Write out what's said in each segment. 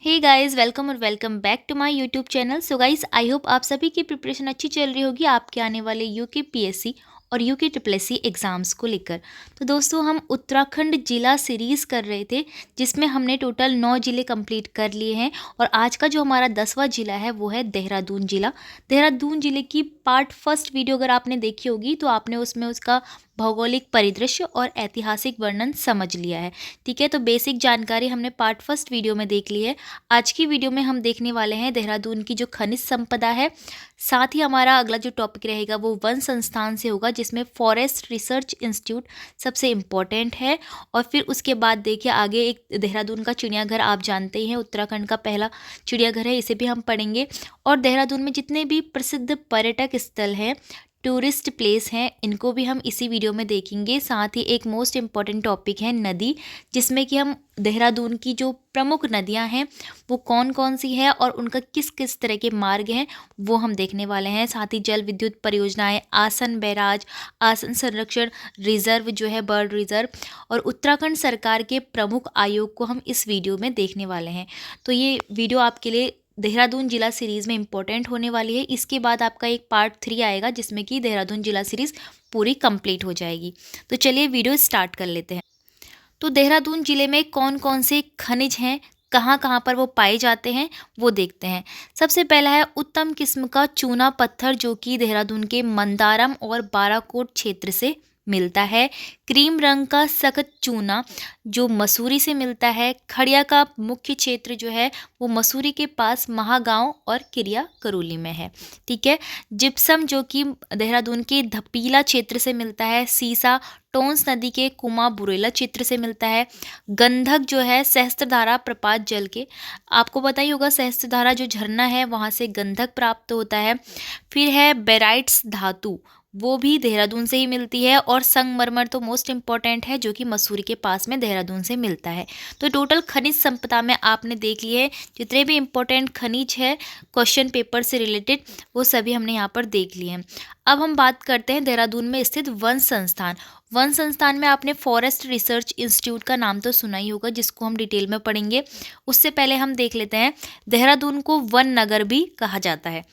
हे guys, welcome और welcome back to my YouTube channel. So guys, I hope आप सभी की प्रिपरेशन अच्छी चल रही होगी आपके आने वाले यूके पीएससी और यूके ट्रिपल एससी एग्ज़ाम्स को लेकर। तो दोस्तों, हम उत्तराखंड जिला सीरीज़ कर रहे थे जिसमें हमने टोटल 9 ज़िले कंप्लीट कर लिए हैं और आज का जो हमारा 10वां ज़िला है वो है देहरादून ज़िला। देहरादून ज़िले की पार्ट फर्स्ट वीडियो अगर आपने देखी होगी तो आपने उसमें उसका भौगोलिक परिदृश्य और ऐतिहासिक वर्णन समझ लिया है। ठीक है, तो बेसिक जानकारी हमने पार्ट फर्स्ट वीडियो में देख ली है। आज की वीडियो में हम देखने वाले हैं देहरादून की जो खनिज संपदा है। साथ ही हमारा अगला जो टॉपिक रहेगा वो वन संस्थान से होगा जिसमें फॉरेस्ट रिसर्च इंस्टीट्यूट सबसे इम्पॉर्टेंट है। और फिर उसके बाद देखिए आगे एक देहरादून का चिड़ियाघर, आप जानते ही हैं उत्तराखंड का पहला चिड़ियाघर है, इसे भी हम पढ़ेंगे। और देहरादून में जितने भी प्रसिद्ध पर्यटक स्थल हैं, टूरिस्ट प्लेस हैं, इनको भी हम इसी वीडियो में देखेंगे। साथ ही एक मोस्ट इम्पॉर्टेंट टॉपिक है नदी, जिसमें कि हम देहरादून की जो प्रमुख नदियां हैं वो कौन कौन सी है और उनका किस किस तरह के मार्ग हैं वो हम देखने वाले हैं। साथ ही जल विद्युत परियोजनाएं, आसन बैराज, आसन संरक्षण रिजर्व जो है बर्ड रिजर्व, और उत्तराखंड सरकार के प्रमुख आयोग को हम इस वीडियो में देखने वाले हैं। तो ये वीडियो आपके लिए देहरादून जिला सीरीज़ में इम्पोर्टेंट होने वाली है। इसके बाद आपका एक पार्ट 3 आएगा जिसमें कि देहरादून जिला सीरीज़ पूरी कंप्लीट हो जाएगी। तो चलिए वीडियो स्टार्ट कर लेते हैं। तो देहरादून जिले में कौन कौन से खनिज हैं, कहाँ कहाँ पर वो पाए जाते हैं, वो देखते हैं। सबसे पहला है उत्तम किस्म का चूना पत्थर, जो कि देहरादून के मंदारम और बाराकोट क्षेत्र से मिलता है। क्रीम रंग का सख्त चूना जो मसूरी से मिलता है। खड़िया का मुख्य क्षेत्र जो है वो मसूरी के पास महागांव और किरिया करोली में है। ठीक है। जिप्सम जो कि देहरादून के धपीला क्षेत्र से मिलता है। सीसा टोंस नदी के कुमा बुरेला क्षेत्र से मिलता है। गंधक जो है सहस्त्रधारा प्रपात जल के, आपको पता ही होगा सहस्त्रधारा जो झरना है वहाँ से गंधक प्राप्त होता है। फिर है बेराइट्स धातु, वो भी देहरादून से ही मिलती है। और संगमरमर तो मोस्ट इम्पॉर्टेंट है जो कि मसूरी के पास में देहरादून से मिलता है। तो टोटल खनिज संपदा में आपने देख लिए जितने भी इम्पोर्टेंट खनिज है क्वेश्चन पेपर से रिलेटेड, वो सभी हमने यहाँ पर देख लिए हैं। अब हम बात करते हैं देहरादून में स्थित वन संस्थान। वन संस्थान में आपने फॉरेस्ट रिसर्च इंस्टीट्यूट का नाम तो सुना ही होगा, जिसको हम डिटेल में पढ़ेंगे। उससे पहले हम देख लेते हैं देहरादून को वन नगर भी कहा जाता है।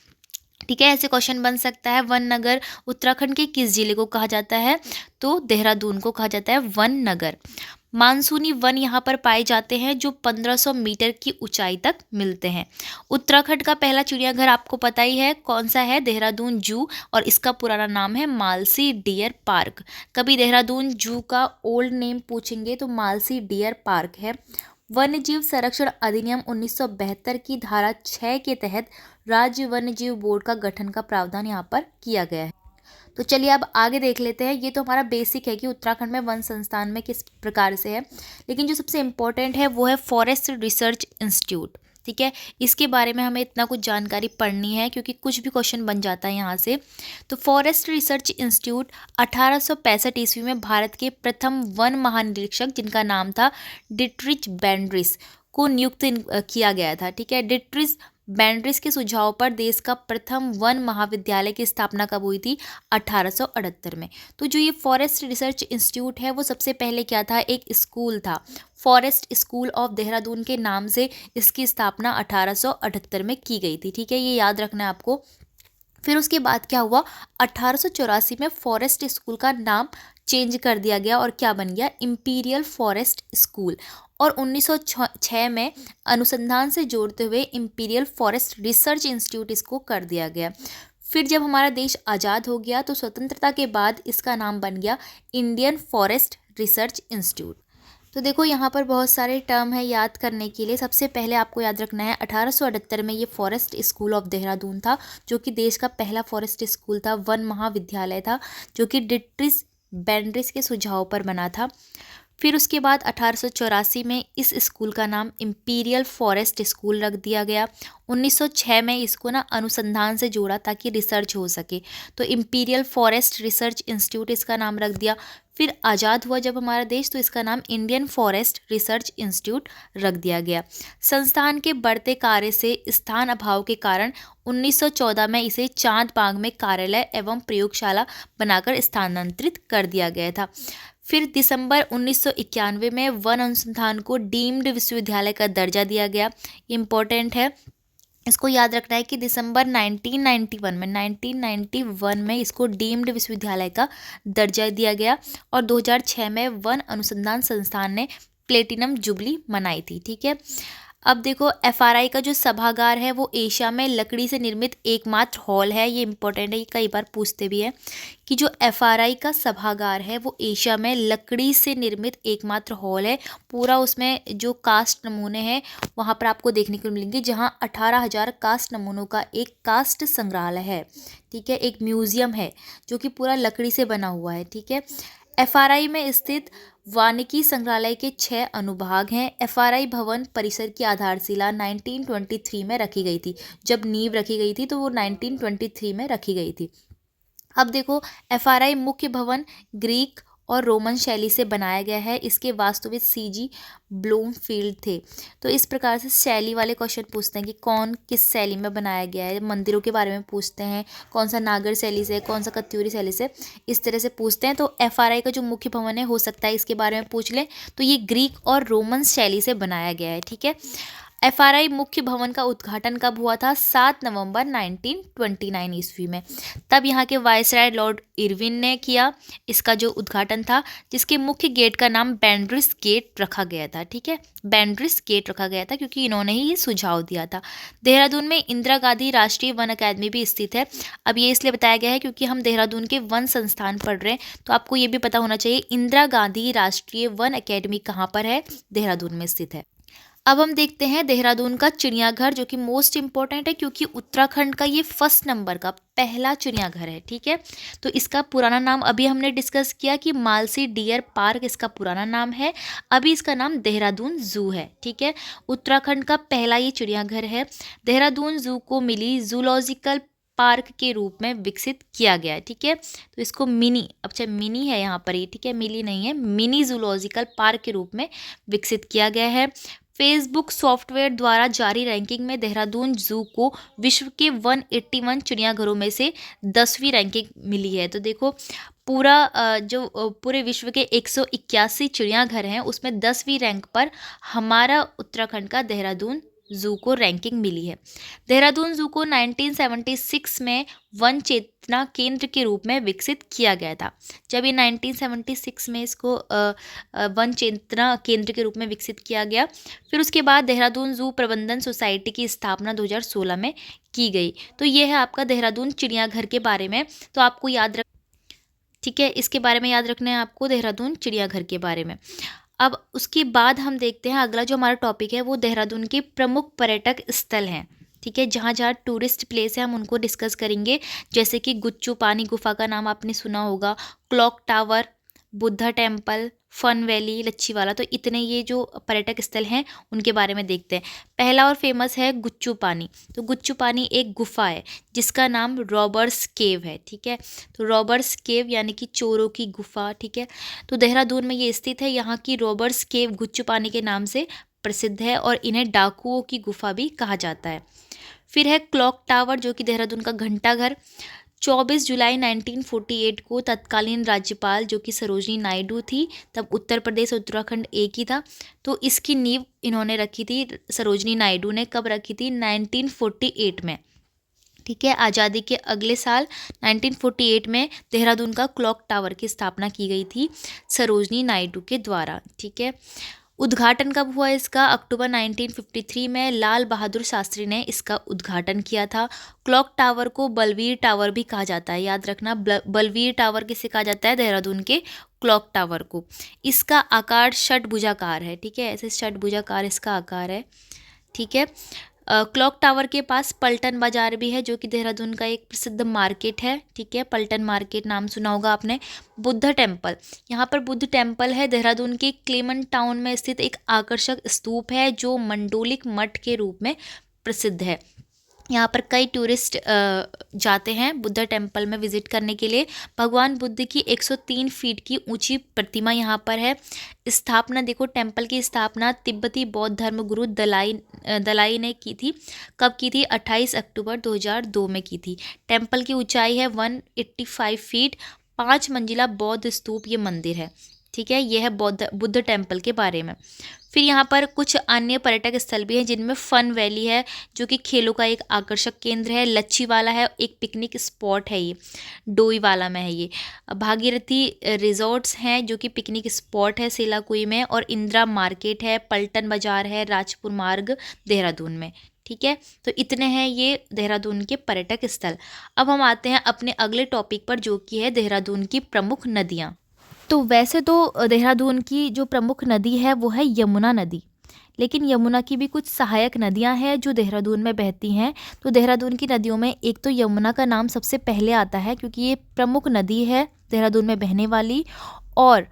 ठीक है, ऐसे क्वेश्चन बन सकता है। वन नगर उत्तराखंड के किस जिले को कहा जाता है? तो देहरादून को कहा जाता है वन नगर। मानसूनी वन यहाँ पर पाए जाते हैं जो 1500 मीटर की ऊंचाई तक मिलते हैं। उत्तराखंड का पहला चिड़ियाघर आपको पता ही है कौन सा है, देहरादून जू, और इसका पुराना नाम है मालसी डियर पार्क। कभी देहरादून जू का ओल्ड नेम पूछेंगे तो मालसी डियर पार्क है। वन्यजीव संरक्षण अधिनियम 1972 की धारा 6 के तहत राज्य वन्यजीव बोर्ड का गठन का प्रावधान यहाँ पर किया गया है। तो चलिए अब आगे देख लेते हैं। ये तो हमारा बेसिक है कि उत्तराखंड में वन संस्थान में किस प्रकार से है, लेकिन जो सबसे इम्पोर्टेंट है वो है फॉरेस्ट रिसर्च इंस्टीट्यूट। ठीक है, इसके बारे में हमें इतना कुछ जानकारी पढ़नी है क्योंकि कुछ भी क्वेश्चन बन जाता है यहाँ से। तो फॉरेस्ट रिसर्च इंस्टीट्यूट 1865 ईस्वी में भारत के प्रथम वन महानिरीक्षक, जिनका नाम था डिट्रिच बैंड्रिस, को नियुक्त किया गया था। ठीक है, डिट्रिच बैंड्रिस के सुझाव पर देश का प्रथम वन महाविद्यालय की स्थापना कब हुई थी? 1878 में। तो जो ये फॉरेस्ट रिसर्च इंस्टीट्यूट है वो सबसे पहले क्या था? एक स्कूल था। फॉरेस्ट स्कूल ऑफ देहरादून के नाम से इसकी स्थापना 1878 में की गई थी। ठीक है, ये याद रखना है आपको। फिर उसके बाद क्या हुआ? 1884 में फॉरेस्ट स्कूल का नाम चेंज कर दिया गया और क्या बन गया? Imperial forest school. और 1906 में अनुसंधान से जोड़ते हुए इंपीरियल फॉरेस्ट रिसर्च इंस्टीट्यूट इसको कर दिया गया। फिर जब हमारा देश आज़ाद हो गया तो स्वतंत्रता के बाद इसका नाम बन गया इंडियन फॉरेस्ट रिसर्च इंस्टीट्यूट। तो देखो यहाँ पर बहुत सारे टर्म है याद करने के लिए। सबसे पहले आपको याद रखना है 1878 में ये फॉरेस्ट स्कूल ऑफ देहरादून था, जो कि देश का पहला फॉरेस्ट स्कूल था, वन महाविद्यालय था, जो कि डिट्रिस बैंड्रिस के सुझाव पर बना था। फिर उसके बाद 1884 में इस स्कूल का नाम इंपीरियल फॉरेस्ट स्कूल रख दिया गया। 1906 में इसको ना अनुसंधान से जोड़ा ताकि रिसर्च हो सके, तो इंपीरियल फॉरेस्ट रिसर्च इंस्टीट्यूट इसका नाम रख दिया। फिर आज़ाद हुआ जब हमारा देश तो इसका नाम इंडियन फॉरेस्ट रिसर्च इंस्टीट्यूट रख दिया गया। संस्थान के बढ़ते कार्य से स्थान अभाव के कारण 1914 में इसे चांद बाग में कार्यालय एवं प्रयोगशाला बनाकर स्थानांतरित कर दिया गया था। फिर दिसंबर 1991 में वन अनुसंधान को डीम्ड विश्वविद्यालय का दर्जा दिया गया। इम्पोर्टेंट है, इसको याद रखना है कि दिसंबर 1991 में इसको डीम्ड विश्वविद्यालय का दर्जा दिया गया। और 2006 में वन अनुसंधान संस्थान ने प्लेटिनम जुबली मनाई थी। ठीक है, अब देखो एफआरआई का जो सभागार है वो एशिया में लकड़ी से निर्मित एकमात्र हॉल है। ये इंपॉर्टेंट है, ये कई बार पूछते भी हैं कि जो एफआरआई का सभागार है वो एशिया में लकड़ी से निर्मित एकमात्र हॉल है। पूरा उसमें जो कास्ट नमूने हैं वहाँ पर आपको देखने को मिलेंगे, जहाँ 18,000 कास्ट नमूनों का एक कास्ट संग्रहालय है। ठीक है, एक म्यूजियम है जो कि पूरा लकड़ी से बना हुआ है। ठीक है, एफआरआई में स्थित वानिकी संग्रहालय के 6 अनुभाग हैं। एफआरआई भवन परिसर की आधारशिला 1923 में रखी गई थी। जब नींव रखी गई थी तो वो 1923 में रखी गई थी। अब देखो एफआरआई मुख्य भवन ग्रीक और रोमन शैली से बनाया गया है। इसके वास्तुविद सीजी ब्लूमफील्ड थे। तो इस प्रकार से शैली वाले क्वेश्चन पूछते हैं कि कौन किस शैली में बनाया गया है। मंदिरों के बारे में पूछते हैं, कौन सा नागर शैली से, कौन सा कत्यूरी शैली से, इस तरह से पूछते हैं। तो एफआरआई का जो मुख्य भवन है हो सकता है इसके बारे में पूछ लें। तो ये ग्रीक और रोमन शैली से बनाया गया है। ठीक है, एफआरआई मुख्य भवन का उद्घाटन कब हुआ था? 7 नवंबर 1929 ईस्वी में। तब यहाँ के वायसराय लॉर्ड इरविन ने किया इसका जो उद्घाटन था, जिसके मुख्य गेट का नाम बैंड्रिस गेट रखा गया था। ठीक है, बैंड्रिस गेट रखा गया था क्योंकि इन्होंने ही ये सुझाव दिया था। देहरादून में इंदिरा गांधी राष्ट्रीय वन अकादमी भी स्थित है। अब ये इसलिए बताया गया है क्योंकि हम देहरादून के वन संस्थान पढ़ रहे हैं, तो आपको ये भी पता होना चाहिए इंदिरा गांधी राष्ट्रीय वन अकादमी कहाँ पर है? देहरादून में स्थित है। अब हम देखते हैं देहरादून का चिड़ियाघर, जो कि मोस्ट इम्पॉर्टेंट है क्योंकि उत्तराखंड का ये फर्स्ट नंबर का पहला चिड़ियाघर है। ठीक है, तो इसका पुराना नाम अभी हमने डिस्कस किया कि मालसी डियर पार्क इसका पुराना नाम है। अभी इसका नाम देहरादून जू है। ठीक है, उत्तराखंड का पहला ये चिड़ियाघर है। देहरादून जू को मिली जूलॉजिकल पार्क के रूप में विकसित किया गया है। ठीक है, तो इसको मिनी, अच्छा मिनी है यहाँ पर ये, ठीक है, मिली नहीं है, मिनी जूलॉजिकल पार्क के रूप में विकसित किया गया है। फेसबुक सॉफ्टवेयर द्वारा जारी रैंकिंग में देहरादून जू को विश्व के 181 चिड़ियाघरों में से 10वीं रैंकिंग मिली है। तो देखो पूरे विश्व के 181 चिड़ियाघर हैं उसमें 10वीं रैंक पर हमारा उत्तराखंड का देहरादून जू को रैंकिंग मिली है। देहरादून जू को 1976 में वन चेतना केंद्र के रूप में विकसित किया गया था। जब ये 1976 में इसको वन चेतना केंद्र के रूप में विकसित किया गया। फिर उसके बाद देहरादून जू प्रबंधन सोसाइटी की स्थापना 2016 में की गई। तो ये है आपका देहरादून चिड़ियाघर के बारे में। तो आपको याद रख, ठीक है, इसके बारे में याद रखना है आपको, देहरादून चिड़ियाघर के बारे में। अब उसके बाद हम देखते हैं अगला जो हमारा टॉपिक है वो देहरादून के प्रमुख पर्यटक स्थल हैं। ठीक है, जहाँ जहाँ टूरिस्ट प्लेस है हम उनको डिस्कस करेंगे, जैसे कि गुच्चू पानी गुफा का नाम आपने सुना होगा, clock tower, Buddha temple, fun valley, Lachhiwala. तो इतने ये जो पर्यटक स्थल हैं उनके बारे में देखते हैं। पहला और फेमस है गुच्चू पानी। तो गुच्चू पानी एक गुफा है जिसका नाम रॉबर्स केव है। ठीक है, तो रॉबर्स केव यानी कि चोरों की गुफा। ठीक है, तो देहरादून में ये स्थित है। यहाँ की रॉबर्स केव गुच्चू पानी के नाम से प्रसिद्ध है और इन्हें डाकुओं की गुफा भी कहा जाता है। फिर है क्लॉक टावर, जो कि देहरादून का घंटाघर। 24 जुलाई 1948 को तत्कालीन राज्यपाल जो कि सरोजनी नायडू थी, तब उत्तर प्रदेश उत्तराखंड एक ही था, तो इसकी नींव इन्होंने रखी थी, सरोजनी नायडू ने। कब रखी थी? 1948 में। ठीक है, आज़ादी के अगले साल 1948 में देहरादून का क्लॉक टावर की स्थापना की गई थी सरोजनी नायडू के द्वारा। ठीक है, उद्घाटन कब हुआ इसका? अक्टूबर 1953 में लाल बहादुर शास्त्री ने इसका उद्घाटन किया था। क्लॉक टावर को बलवीर टावर भी कहा जाता है, याद रखना। बलवीर टावर किसे कहा जाता है? देहरादून के क्लॉक टावर को। इसका आकार षटभुजाकार है। ठीक है, ऐसे षटभुजाकार इसका आकार है। ठीक है, क्लॉक टावर के पास पलटन बाजार भी है, जो कि देहरादून का एक प्रसिद्ध मार्केट है। ठीक है, पलटन मार्केट नाम सुना होगा आपने। बुद्ध टेम्पल, यहाँ पर बुद्ध टेम्पल है। देहरादून के क्लेमन टाउन में स्थित एक आकर्षक स्तूप है जो मंडोलिक मठ के रूप में प्रसिद्ध है। यहाँ पर कई टूरिस्ट जाते हैं बुद्ध टेम्पल में विजिट करने के लिए। भगवान बुद्ध की 103 फीट की ऊंची प्रतिमा यहाँ पर है। स्थापना देखो, टेम्पल की स्थापना तिब्बती बौद्ध धर्मगुरु दलाई ने की थी। कब की थी? 28 अक्टूबर 2002 में की थी। टेम्पल की ऊंचाई है 185 फीट। 5 मंजिला बौद्ध स्तूप ये मंदिर है। ठीक है, ये है बुद्ध टेम्पल के बारे में। फिर यहाँ पर कुछ अन्य पर्यटक स्थल भी हैं जिनमें फन वैली है जो कि खेलों का एक आकर्षक केंद्र है, लच्छी वाला है, एक पिकनिक स्पॉट है, ये डोईवाला में है ये। भागीरथी रिजॉर्ट्स हैं जो कि पिकनिक स्पॉट है सेलाकुई में, और इंदिरा मार्केट है, पलटन बाजार है, राजपुर मार्ग देहरादून में। ठीक है, तो इतने हैं ये देहरादून के पर्यटक स्थल। अब हम आते हैं अपने अगले टॉपिक पर जो कि है देहरादून की प्रमुख नदियाँ। तो वैसे तो देहरादून की जो प्रमुख नदी है वो है यमुना नदी, लेकिन यमुना की भी कुछ सहायक नदियां हैं जो देहरादून में बहती हैं। तो देहरादून की नदियों में एक तो यमुना का नाम सबसे पहले आता है क्योंकि ये प्रमुख नदी है देहरादून में बहने वाली, और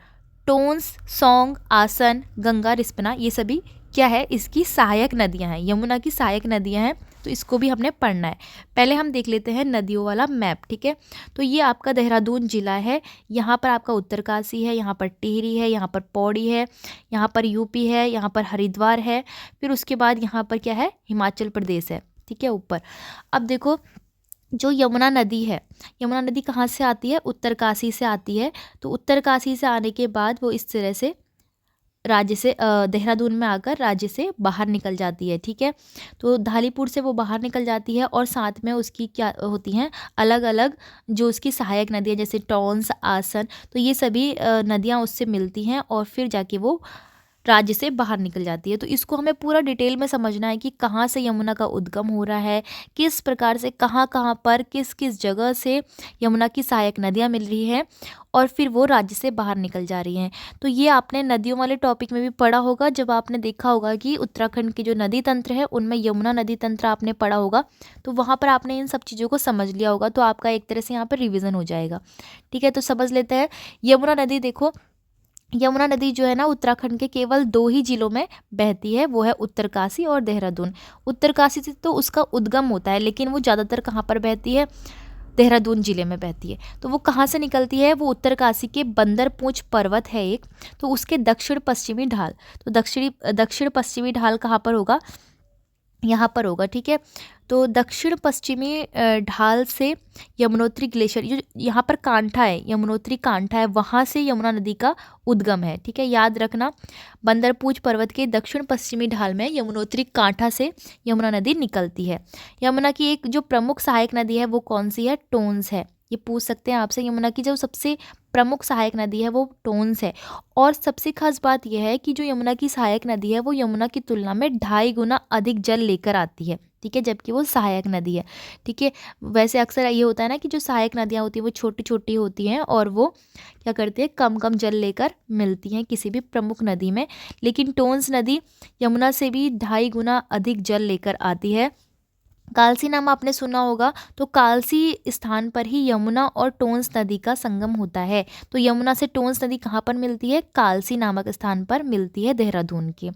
टोंस, सौंग, आसन, गंगा, रिस्पना ये सभी क्या है, इसकी सहायक नदियां हैं, यमुना की सहायक नदियां हैं। तो इसको भी हमने पढ़ना है। पहले हम देख लेते हैं नदियों वाला मैप। ठीक है, तो ये आपका देहरादून जिला है, यहाँ पर आपका उत्तरकाशी है, यहाँ पर टिहरी है, यहाँ पर पौड़ी है, यहाँ पर यूपी है, यहाँ पर हरिद्वार है, फिर उसके बाद यहाँ पर क्या है, हिमाचल प्रदेश है। ठीक है, ऊपर। अब देखो जो यमुना नदी है, यमुना नदी कहाँ से आती है, उत्तरकाशी से आती है। तो उत्तरकाशी से आने के बाद वो इस तरह से राज्य से देहरादून में आकर राज्य से बाहर निकल जाती है। ठीक है, तो धालीपुर से वो बाहर निकल जाती है, और साथ में उसकी क्या होती हैं, अलग अलग जो उसकी सहायक नदियाँ जैसे टॉन्स, आसन, तो ये सभी नदियाँ उससे मिलती हैं और फिर जाके वो राज्य से बाहर निकल जाती है। तो इसको हमें पूरा डिटेल में समझना है कि कहाँ से यमुना का उद्गम हो रहा है, किस प्रकार से कहाँ कहाँ पर किस किस जगह से यमुना की सहायक नदियाँ मिल रही हैं, और फिर वो राज्य से बाहर निकल जा रही हैं। तो ये आपने नदियों वाले टॉपिक में भी पढ़ा होगा, जब आपने देखा होगा कि उत्तराखंड के जो नदी तंत्र है उनमें यमुना नदी तंत्र आपने पढ़ा होगा, तो वहाँ पर आपने इन सब चीज़ों को समझ लिया होगा, तो आपका एक तरह से यहाँ पर रिविज़न हो जाएगा। ठीक है, तो समझ लेते हैं। यमुना नदी देखो, यमुना नदी जो है ना उत्तराखंड के केवल 2 ही जिलों में बहती है, वो है उत्तरकाशी और देहरादून। उत्तरकाशी से तो उसका उद्गम होता है, लेकिन वो ज़्यादातर कहाँ पर बहती है, देहरादून जिले में बहती है। तो वो कहाँ से निकलती है, वो उत्तरकाशी के बंदर पूंछ पर्वत है एक, तो उसके दक्षिण पश्चिमी ढाल, तो दक्षिण पश्चिमी ढाल कहाँ पर होगा, यहाँ पर होगा। ठीक है, तो दक्षिण पश्चिमी ढाल से यमुनोत्री ग्लेशियर, जो यहाँ पर कांठा है, यमुनोत्री कांठा है, वहाँ से यमुना नदी का उद्गम है। ठीक है, याद रखना, बंदरपूछ पर्वत के दक्षिण पश्चिमी ढाल में यमुनोत्री कांठा से यमुना नदी निकलती है। यमुना की एक जो प्रमुख सहायक नदी है वो कौन सी है, टोंस है। ये पूछ सकते हैं आपसे, यमुना की जो सबसे प्रमुख सहायक नदी है वो टोंस है। और सबसे खास बात यह है कि जो यमुना की सहायक नदी है वो यमुना की तुलना में 2.5 गुना अधिक जल लेकर आती है। ठीक है, जबकि वो सहायक नदी है। ठीक है, वैसे अक्सर ये होता है ना कि जो सहायक नदियाँ होती हैं वो छोटी छोटी होती हैं और वो क्या करती है, कम कम जल लेकर मिलती हैं किसी भी प्रमुख नदी में, लेकिन टोंस नदी यमुना से भी 2.5 गुना अधिक जल लेकर आती है। कालसी नाम आपने सुना होगा, तो कालसी स्थान पर ही यमुना और टोंस नदी का संगम होता है। तो यमुना से टोंस नदी कहाँ पर मिलती है, कालसी नामक स्थान पर मिलती है, देहरादून के।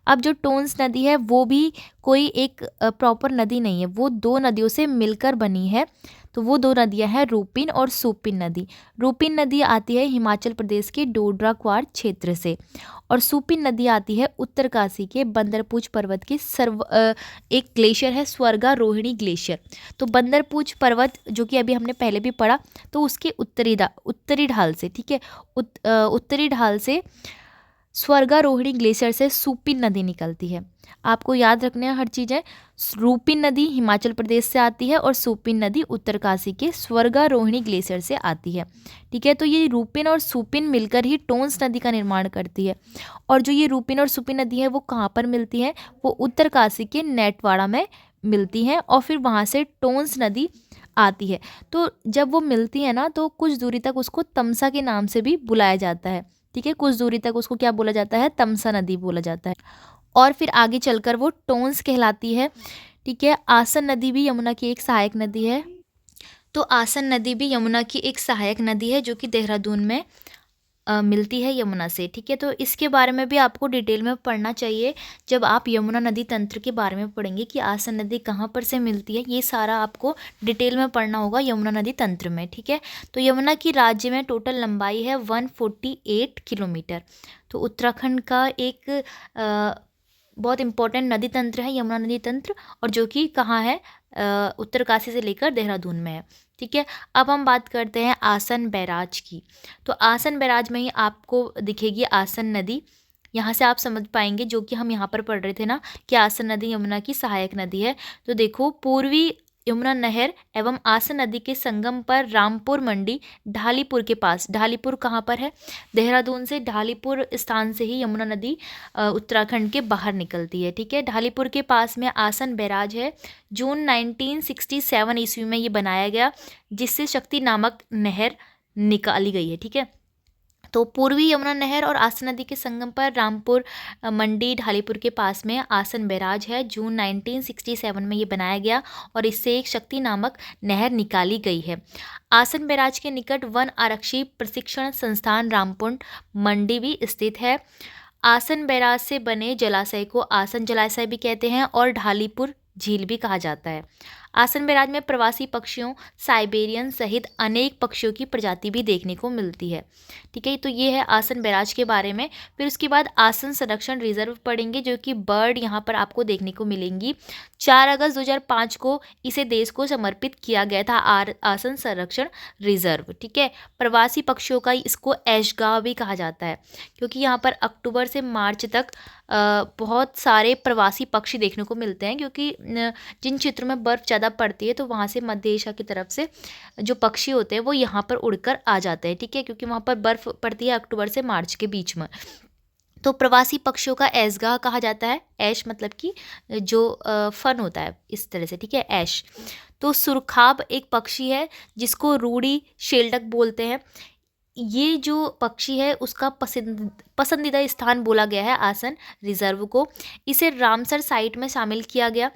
अब जो टोंस नदी है वो भी कोई एक प्रॉपर नदी नहीं है, वो 2 नदियों से मिलकर बनी है। तो वो 2 नदियां हैं रूपिन और सूपिन नदी। रूपिन नदी आती है हिमाचल प्रदेश के डोडरा क्वार क्षेत्र से, और सूपिन नदी आती है उत्तरकाशी के बंदरपूछ पर्वत के एक ग्लेशियर है, स्वर्गारोहिणी ग्लेशियर। तो बंदरपूछ पर्वत जो कि अभी हमने पहले भी पढ़ा, तो उसके उत्तरी ढाल से, ठीक है, उत्तरी ढाल से स्वर्गारोहिणी ग्लेशियर से सूपिन नदी निकलती है। आपको याद रखना है हर चीज़ें। रूपिन नदी हिमाचल प्रदेश से आती है और सूपिन नदी उत्तरकाशी के स्वर्गारोहिणी ग्लेशियर से आती है। ठीक है, तो ये रूपिन और सूपिन मिलकर ही टोंस नदी का निर्माण करती है। और जो ये रूपिन और सूपिन नदी है वो कहाँ पर मिलती है, वो उत्तरकाशी के नेटवाड़ा में मिलती हैं, और फिर वहाँ से टोंस नदी आती है। तो जब वो मिलती है ना, तो कुछ दूरी तक उसको तमसा के नाम से भी बुलाया जाता है। ठीक है, कुछ दूरी तक उसको क्या बोला जाता है, तमसा नदी बोला जाता है, और फिर आगे चलकर वो टोंस कहलाती है। ठीक है, आसन नदी भी यमुना की एक सहायक नदी है। तो आसन नदी भी यमुना की एक सहायक नदी है जो कि देहरादून में मिलती है यमुना से। ठीक है, तो इसके बारे में भी आपको डिटेल में पढ़ना चाहिए। जब आप यमुना नदी तंत्र के बारे में पढ़ेंगे कि आसन नदी कहाँ पर से मिलती है, ये सारा आपको डिटेल में पढ़ना होगा यमुना नदी तंत्र में। ठीक है, तो यमुना की राज्य में टोटल लंबाई है 148 किलोमीटर। तो उत्तराखंड का एक बहुत इंपॉर्टेंट नदी तंत्र है यमुना नदी तंत्र, और जो कि कहाँ है, उत्तरकाशी से लेकर देहरादून में है। ठीक है, अब हम बात करते हैं आसन बैराज की। तो आसन बैराज में ही आपको दिखेगी आसन नदी। यहाँ से आप समझ पाएंगे, जो कि हम यहाँ पर पढ़ रहे थे ना, कि आसन नदी यमुना की सहायक नदी है। तो देखो, पूर्वी यमुना नहर एवं आसन नदी के संगम पर रामपुर मंडी ढालीपुर के पास, ढालीपुर कहाँ पर है? देहरादून से ढालीपुर स्थान से ही यमुना नदी उत्तराखंड के बाहर निकलती है। ठीक है, ढालीपुर के पास में आसन बैराज है। जून 1967 ईस्वी में ये बनाया गया, जिससे शक्ति नामक नहर निकाली गई है। ठीक है, तो पूर्वी यमुना नहर और आसन नदी के संगम पर रामपुर मंडी ढालीपुर के पास में आसन बैराज है। जून 1967 में ये बनाया गया और इससे एक शक्ति नामक नहर निकाली गई है। आसन बैराज के निकट वन आरक्षी प्रशिक्षण संस्थान रामपुर मंडी भी स्थित है। आसन बैराज से बने जलाशय को आसन जलाशय भी कहते हैं और ढालीपुर झील भी कहा जाता है। आसन बैराज में प्रवासी पक्षियों, साइबेरियन सहित अनेक पक्षियों की प्रजाति भी देखने को मिलती है। ठीक है, तो ये है आसन बैराज के बारे में। फिर उसके बाद आसन संरक्षण रिजर्व पढ़ेंगे, जो कि बर्ड यहाँ पर आपको देखने को मिलेंगी। 4 अगस्त 2005 को इसे देश को समर्पित किया गया था, आसन संरक्षण रिजर्व। ठीक है, प्रवासी पक्षियों का इसको ऐशगाह भी कहा जाता है, क्योंकि यहाँ पर अक्टूबर से मार्च तक बहुत सारे प्रवासी पक्षी देखने को मिलते हैं, क्योंकि जिन क्षेत्रों में बर्फ़ ज़्यादा पड़ती है तो वहाँ से मध्य एशिया की तरफ से जो पक्षी होते हैं वो यहाँ पर उड़कर आ जाते हैं। ठीक है, क्योंकि वहाँ पर बर्फ़ पड़ती है अक्टूबर से मार्च के बीच में। तो प्रवासी पक्षियों का ऐशगाह कहा जाता है। ऐश मतलब कि जो फन होता है, इस तरह से। ठीक है, ऐश। तो सुरखाब एक पक्षी है जिसको रूडी शेल्डक बोलते हैं। ये जो पक्षी है उसका पसंदीदा स्थान बोला गया है आसन रिजर्व को। इसे रामसर साइट में शामिल किया गया।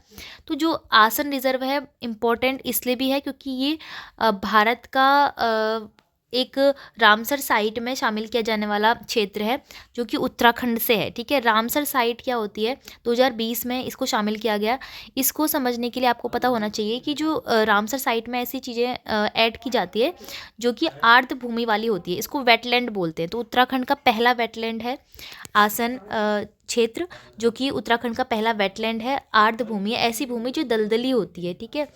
तो जो आसन रिजर्व है इम्पोर्टेंट इसलिए भी है क्योंकि ये भारत का एक रामसर साइट में शामिल किया जाने वाला क्षेत्र है, जो कि उत्तराखंड से है। ठीक है, रामसर साइट क्या होती है? 2020 में इसको शामिल किया गया। इसको समझने के लिए आपको पता होना चाहिए कि जो रामसर साइट में ऐसी चीज़ें ऐड की जाती है जो कि आर्द्र भूमि वाली होती है, इसको वेटलैंड बोलते हैं। तो उत्तराखंड का पहला वेटलैंड है आसन क्षेत्र, जो कि उत्तराखंड का पहला वेटलैंड है, आर्द्र भूमि है, ऐसी भूमि जो दलदली होती है। ठीक है,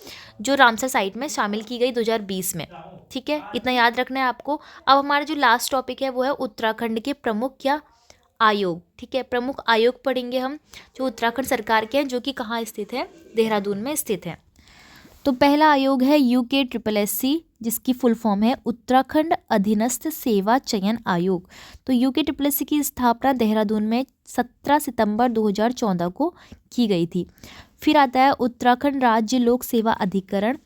जो रामसर साइट में शामिल की गई 2020 में। ठीक है, इतना याद रखना है आपको। अब हमारा जो लास्ट टॉपिक है वो है उत्तराखंड के प्रमुख क्या आयोग। ठीक है, प्रमुख आयोग पढ़ेंगे हम, जो उत्तराखंड सरकार के हैं, जो कि कहाँ स्थित है? देहरादून में स्थित है। तो पहला आयोग है UKSSC, जिसकी फुल फॉर्म है उत्तराखंड अधीनस्थ सेवा चयन आयोग। तो UKSSC की स्थापना देहरादून में 17 सितंबर 2014 को की गई थी। फिर आता है उत्तराखंड राज्य लोक सेवा अधिकरण।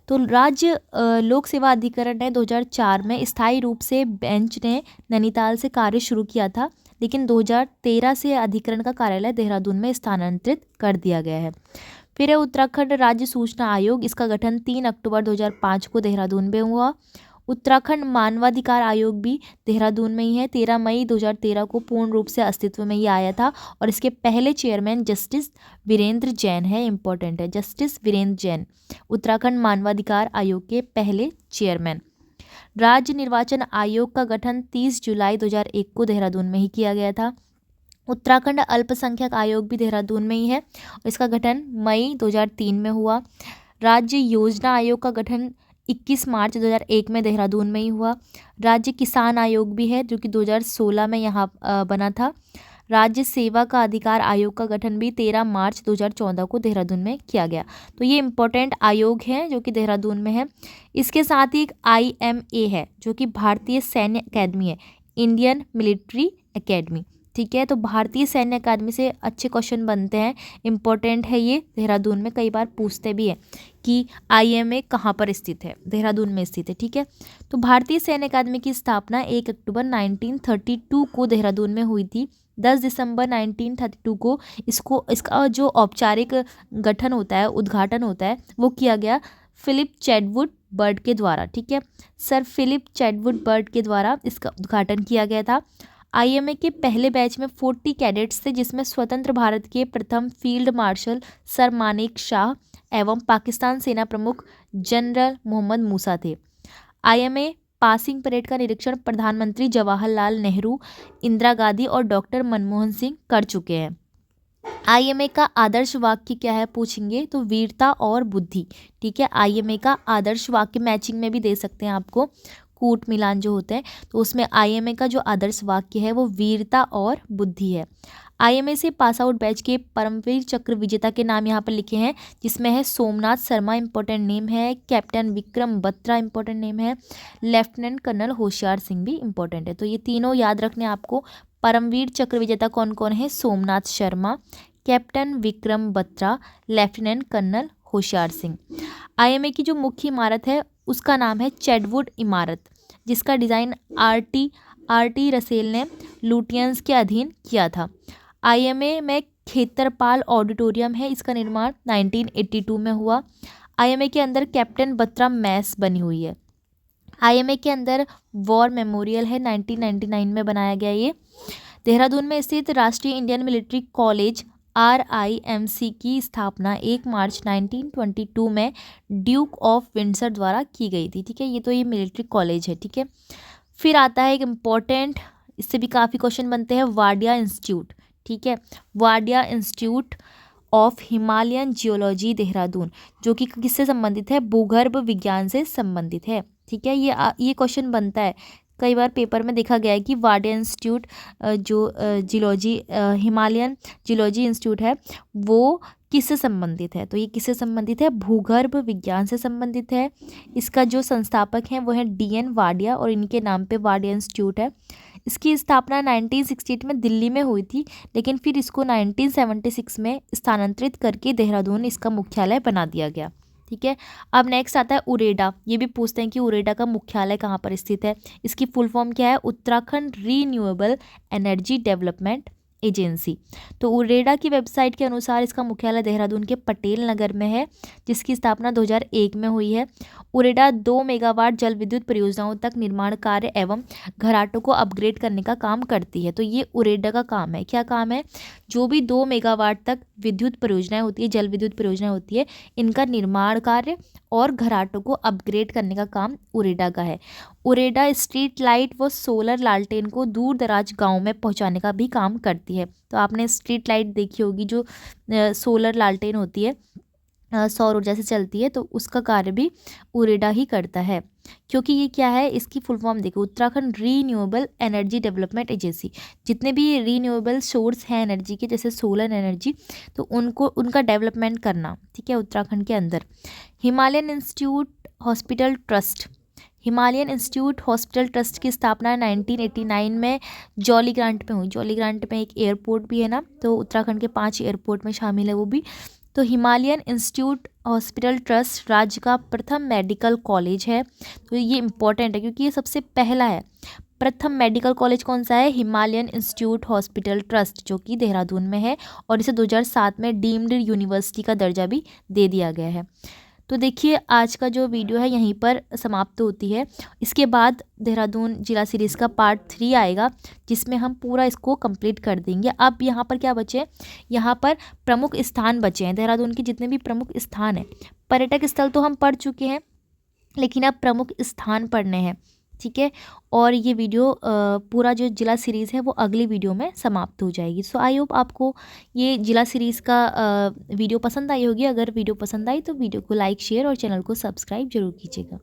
तो राज्य लोक सेवा अधिकरण ने 2004 में स्थायी रूप से बेंच ने नैनीताल से कार्य शुरू किया था, लेकिन 2013 से अधिकरण का कार्यालय देहरादून में स्थानांतरित कर दिया गया है। फिर है उत्तराखंड राज्य सूचना आयोग। इसका गठन 3 अक्टूबर 2005 को देहरादून में हुआ। उत्तराखंड मानवाधिकार आयोग भी देहरादून में ही है। 13 मई 2013 को पूर्ण रूप से अस्तित्व में ही आया था और इसके पहले चेयरमैन जस्टिस वीरेंद्र जैन है। इंपॉर्टेंट है, जस्टिस वीरेंद्र जैन उत्तराखंड मानवाधिकार आयोग के पहले चेयरमैन। राज्य निर्वाचन आयोग का गठन 30 जुलाई 2001 को देहरादून में ही किया गया था। उत्तराखंड अल्पसंख्यक आयोग भी देहरादून में ही है, इसका गठन मई 2003 में हुआ। राज्य योजना आयोग का गठन 21 मार्च 2001 में देहरादून में ही हुआ। राज्य किसान आयोग भी है, जो कि 2016 में यहाँ बना था। राज्य सेवा का अधिकार आयोग का गठन भी 13 मार्च 2014 को देहरादून में किया गया। तो ये इम्पोर्टेंट आयोग हैं जो कि देहरादून में है। इसके साथ ही एक IMA है, जो कि भारतीय सैन्य अकेडमी है, इंडियन मिलिट्री एकेडमी। ठीक है, तो भारतीय सैन्य अकादमी से अच्छे क्वेश्चन बनते हैं, इम्पोर्टेंट है ये, देहरादून में कई बार पूछते भी हैं कि IMA कहाँ पर स्थित है? देहरादून में स्थित है। ठीक है, तो भारतीय सैन्य अकादमी की स्थापना 1 अक्टूबर 1932 को देहरादून में हुई थी। 10 दिसंबर 1932 को इसका जो औपचारिक गठन होता है, उद्घाटन होता है, वो किया गया फिलिप चैडवुड बर्ड के द्वारा। ठीक है, सर फिलिप चैडवुड बर्ड के द्वारा इसका उद्घाटन किया गया था। IMA के पहले बैच में 40 कैडेट्स थे, जिसमें स्वतंत्र भारत के प्रथम field marshal sir Manek Shah एवं पाकिस्तान सेना प्रमुख जनरल मोहम्मद मूसा थे। IMA पासिंग परेड का निरीक्षण प्रधानमंत्री जवाहरलाल नेहरू, इंदिरा गांधी और डॉक्टर मनमोहन सिंह कर चुके हैं। आईएमए का आदर्श वाक्य क्या है पूछेंगे तो वीरता और बुद्धि। ठीक है, आईएमए का आदर्श वाक्य मैचिंग में भी दे सकते हैं आपको, कूट मिलान जो होते हैं, तो उसमें आईएमए का जो आदर्श वाक्य है वो वीरता और बुद्धि है। आईएमए से पास आउट बैच के परमवीर चक्र विजेता के नाम यहाँ पर लिखे हैं, जिसमें है सोमनाथ शर्मा इंपॉर्टेंट नेम है, captain Vikram Batra important name है, लेफ्टिनेंट कर्नल होशियार सिंह भी इंपॉर्टेंट है। तो ये तीनों याद रखने आपको। परमवीर चक्र विजेता कौन कौन है? Somnath Sharma, captain Vikram Batra, lieutenant colonel Hoshiyar Singh. IMA की जो मुख्य इमारत है उसका नाम है चैडवुड इमारत, जिसका डिज़ाइन आर टी रसेल ने लुटियंस के अधीन किया था। आईएमए में खेतरपाल ऑडिटोरियम है, इसका निर्माण 1982 में हुआ। आईएमए के अंदर कैप्टन बत्रा मैस बनी हुई है। आईएमए के अंदर वॉर मेमोरियल है, 1999 में बनाया गया ये। देहरादून में स्थित राष्ट्रीय इंडियन मिलिट्री कॉलेज RIMC की स्थापना 1 मार्च 1922 में ड्यूक ऑफ विंडसर द्वारा की गई थी। ठीक है, ये तो ये मिलिट्री कॉलेज है। ठीक है, फिर आता है एक इम्पॉर्टेंट, इससे भी काफ़ी क्वेश्चन बनते हैं, वाडिया इंस्टीट्यूट। ठीक है, Wadia institute of Himalayan geology Dehradun, जो कि किससे संबंधित है? भूगर्भ विज्ञान से संबंधित है। ठीक है, ये क्वेश्चन बनता है कई बार पेपर में, देखा गया है कि वाडिया इंस्टीट्यूट जो जियोलॉजी हिमालयन जियोलॉजी इंस्टीट्यूट है वो किससे संबंधित है? तो ये किससे संबंधित है? भूगर्भ विज्ञान से संबंधित है। इसका जो संस्थापक हैं वो है DN वाडिया और इनके नाम पे वाडिया इंस्टीट्यूट है। इसकी स्थापना 1968 में दिल्ली में हुई थी, लेकिन फिर इसको 1976 में स्थानांतरित करके देहरादून इसका मुख्यालय बना दिया गया। ठीक है, अब नेक्स्ट आता है उरेडा। ये भी पूछते हैं कि उरेडा का मुख्यालय कहाँ पर स्थित है। इसकी फुल फॉर्म क्या है? Uttarakhand renewable energy development agency. तो उरेडा की वेबसाइट के अनुसार इसका मुख्यालय देहरादून के पटेल नगर में है, जिसकी स्थापना 2001 में हुई है। उरेडा 2 मेगावाट जल विद्युत परियोजनाओं तक निर्माण कार्य एवं घराटों को अपग्रेड करने का काम करती है। तो ये उरेडा का काम है। क्या काम है? जो भी 2 मेगावाट तक विद्युत परियोजनाएं होती है, जल विद्युत परियोजनाएं होती है, इनका निर्माण कार्य और घराटों को अपग्रेड करने का काम उरेडा का है। उरेडा स्ट्रीट लाइट व सोलर लालटेन को दूर दराज गाँव में पहुंचाने का भी काम करती है। तो आपने स्ट्रीट लाइट देखी होगी, जो सोलर लालटेन होती है, सौर ऊर्जा से चलती है, तो उसका कार्य भी उरेडा ही करता है। क्योंकि ये क्या है, इसकी फुल फॉर्म देखो, Uttarakhand renewable energy development agency. जितने भी रीन्यूएबल सोर्स हैं एनर्जी के, जैसे सोलर एनर्जी, तो उनका डेवलपमेंट करना। ठीक है, उत्तराखंड के अंदर। Himalayan institute hospital trust. Himalayan institute hospital trust की स्थापना 1989 में जॉली ग्रांट में हुई। जॉली ग्रांट में एक एयरपोर्ट भी है ना, तो उत्तराखंड के 5 एयरपोर्ट में शामिल है वो भी। तो हिमालयन इंस्टीट्यूट हॉस्पिटल ट्रस्ट राज्य का प्रथम मेडिकल कॉलेज है। तो ये इम्पॉर्टेंट है क्योंकि ये सबसे पहला है। प्रथम मेडिकल कॉलेज कौन सा है? हिमालयन इंस्टीट्यूट हॉस्पिटल ट्रस्ट, जो कि देहरादून में है, और इसे 2007 में डीम्ड यूनिवर्सिटी का दर्जा भी दे दिया गया है। तो देखिए, आज का जो वीडियो है यहीं पर समाप्त होती है। इसके बाद देहरादून जिला सीरीज़ का पार्ट 3 आएगा, जिसमें हम पूरा इसको कंप्लीट कर देंगे। अब यहाँ पर क्या बचे? यहाँ पर प्रमुख स्थान बचे हैं। देहरादून के जितने भी प्रमुख स्थान हैं, पर्यटक स्थल तो हम पढ़ चुके हैं, लेकिन अब प्रमुख स्थान पढ़ने हैं। ठीक है, और ये वीडियो पूरा जो जिला सीरीज़ है वो अगली वीडियो में समाप्त हो जाएगी। सो आई होप आपको ये जिला सीरीज़ का वीडियो पसंद आई होगी। अगर वीडियो पसंद आई तो वीडियो को लाइक, शेयर और चैनल को सब्सक्राइब जरूर कीजिएगा।